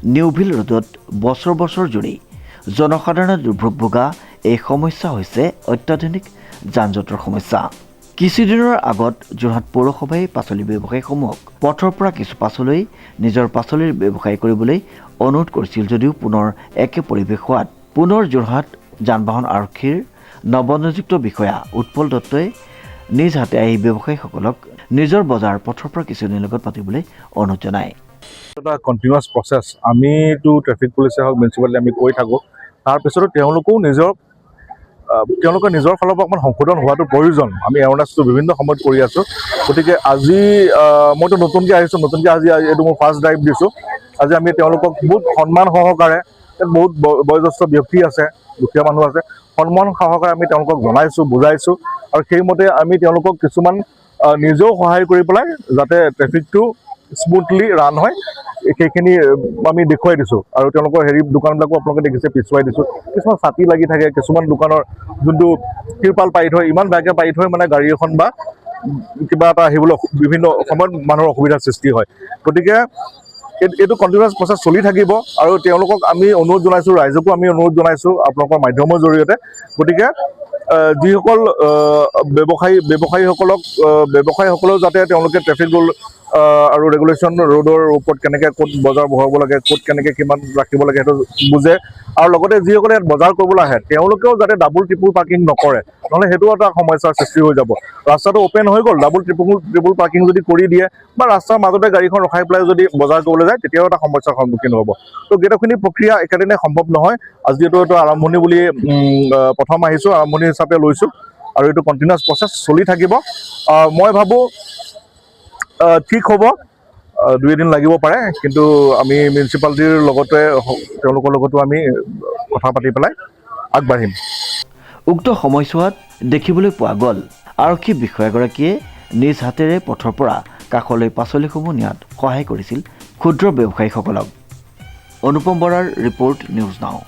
Neville ৰোডত বছৰ বছৰ জুৰি জনসাধাৰণে দুৰ্ভোগ ভোগা এই সমস্যা হৈছে অত্যাধুনিক যান-জঁটৰ সমস্যা। কিছুদিনৰ আগত যোৰহাট পৌৰসভাই পাচলি ব্যৱসায়ীসমূহক পথৰ পৰা কিছু পাছলৈ নিজৰ পাচলিৰ ব্যৱসায় কৰিবলৈ অনুৰোধ কৰিছিল যদিও পুনৰ একে পৰিৱেশ হোৱাত পুনৰ যোৰহাট যান-বাহন আৰক্ষীৰ নৱনিযুক্ত বিষয়া উৎপল দত্তই নিজ হাতে আহি ব্যৱসায়ীসকলক নিজৰ বজাৰ পথৰ পৰা কিছুদিনৰ লগত পাতিবলৈ অনুৰোধ জনায়। এটা কণ্টিনিউৱাছ প্ৰচেছ আমিতো ট্ৰেফিক পুলিচে হওক মিউনিচিপালিটি আমি কৈ থাকোঁ। তাৰপিছতো তেওঁলোকে নিজৰ ফালৰ পৰা অকণমান সংশোধন হোৱাটো প্ৰয়োজন। আমি এৱাৰনেছটো বিভিন্ন সময়ত কৰি আছোঁ। গতিকে আজি মইতো নতুনকৈ আহিছোঁ, আজি এইটো মই ফাৰ্ষ্ট ড্ৰাইভ দিছোঁ। আজি আমি তেওঁলোকক বহুত সন্মান সহকাৰে, বহুত বয়োজ্যেষ্ঠ ব্যক্তি আছে, দুখীয়া মানুহ আছে, সন্মান সহকাৰে আমি তেওঁলোকক জনাইছোঁ, বুজাইছোঁ আৰু সেইমতে আমি তেওঁলোকক কিছুমান নিজেও সহায় কৰি পেলাই যাতে ট্ৰেফিকটো স্মুথলি ৰান হয় সেইখিনি আমি দেখুৱাই দিছোঁ। আৰু তেওঁলোকৰ দোকানবিলাকো আপোনালোকে দেখিছে পিছুৱাই দিছোঁ। কিছুমান ছাতি লাগি থাকে, কিছুমান দোকানৰ যোনটো তিৰপাল পাৰি থয় ইমান বেয়াকৈ পাৰি থয় মানে গাড়ী এখন বা কিবা এটা আহিবলৈ বিভিন্ন সময়ত মানুহৰ অসুবিধাৰ সৃষ্টি হয়। গতিকে এইটো কণ্টিনিউৱাছ প্ৰচেছ চলি থাকিব আৰু তেওঁলোকক আমি অনুৰোধ জনাইছোঁ, ৰাইজকো আমি অনুৰোধ জনাইছোঁ আপোনালোকৰ মাধ্যমৰ জৰিয়তে। গতিকে যিসকল ব্যৱসায়ীসকলেও যাতে তেওঁলোকে ট্ৰেফিক ৰুল আৰু ৰেগুলেশ্যন ৰোডৰ ওপৰত কেনেকৈ ক'ত বজাৰ বহাব লাগে, ক'ত কেনেকৈ কিমান ৰাখিব লাগে সেইটো বুজে আৰু লগতে যিসকলে ইয়াত বজাৰ কৰিবলৈ আহে তেওঁলোকেও যাতে ডাবুল ট্ৰিপুল পাৰ্কিং নকৰে, নহ'লে সেইটো এটা সমস্যাৰ সৃষ্টি হৈ যাব। ৰাস্তাটো অ'পেন হৈ গ'ল, ডাবুল ট্ৰিপুল পাৰ্কিং যদি কৰি দিয়ে বা ৰাস্তাৰ মাজতে গাড়ীখন ৰখাই পেলাই যদি বজাৰ কৰিবলৈ যায় তেতিয়াও এটা সমস্যাৰ সন্মুখীন হ'ব। তো গোটেইখিনি প্ৰক্ৰিয়া একেদিনে সম্ভৱ নহয়। আজি এইটো আৰম্ভণি বুলি প্ৰথম আহিছোঁ, আৰম্ভণি হিচাপে লৈছোঁ আৰু এইটো কণ্টিনিউৱাছ প্ৰচেছ চলি থাকিব। মই ভাবোঁ ঠিক হ'ব, 2 এদিন লাগিব পাৰে, কিন্তু আমি মিউনিচিপালিটিৰ লগতে তেওঁলোকৰ লগতো আমি কথা পাতি পেলাই আগবাঢ়িম। উক্ত সময়ছোৱাত দেখিবলৈ পোৱা গ'ল আৰক্ষী বিষয়াগৰাকীয়ে নিজ হাতেৰে পথৰ পৰা কাষলৈ পাচলিসমূহ নিয়াত সহায় কৰিছিল ক্ষুদ্ৰ ব্যৱসায়ীসকলক। অনুপম বৰাৰ ৰিপৰ্ট, নিউজ নাও।